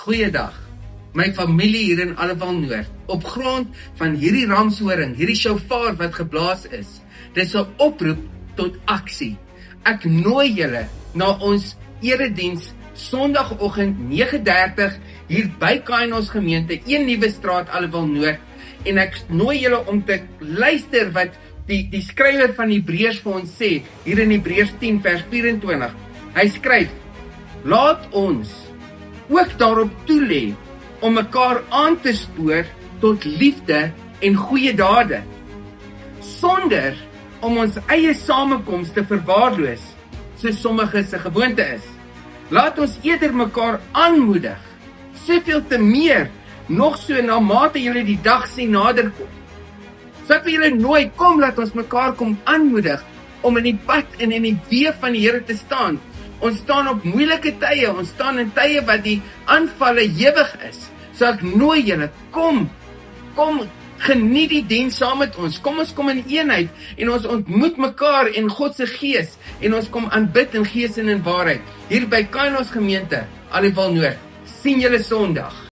Goeiedag, my familie hier in Alleval Noord. Op grond van hierdie ramshoring, hierdie shofar wat geblaas is, dis 'n oproep tot aksie. Ek nooi julle na ons erediens Sondagoggend 9:30 hier by Kainos gemeente, 1 Nuwe Straat, Alleval Noord. En ek nooi julle om te luister wat die skrywer van Hebreërs vir ons sê, hier in Hebreërs 10 vers 24. Hy skryf: laat ons ook daarop toelê om mekaar aan te spoor tot liefde en goeie dade, sonder om ons eie samekoms te verwaarloos, soos sommige se gewoonte is. Laat ons eerder mekaar aanmoedig, soveel te meer, nog so na mate julle die dag sien naderkom. So ek wil julle nooi, kom laat ons mekaar kom aanmoedig, om in die pad en in die weë van die Here te staan. Ons staan op moeilike tye, ons staan in tye wat die aanvalle ewig is. So ek nooi julle, kom, geniet die diens saam met ons. Kom ons kom in eenheid en ons ontmoet mekaar in God se gees en ons kom aanbid in gees en in waarheid. Hier by Kainos gemeente, Alleval Noord. Sien julle Sondag.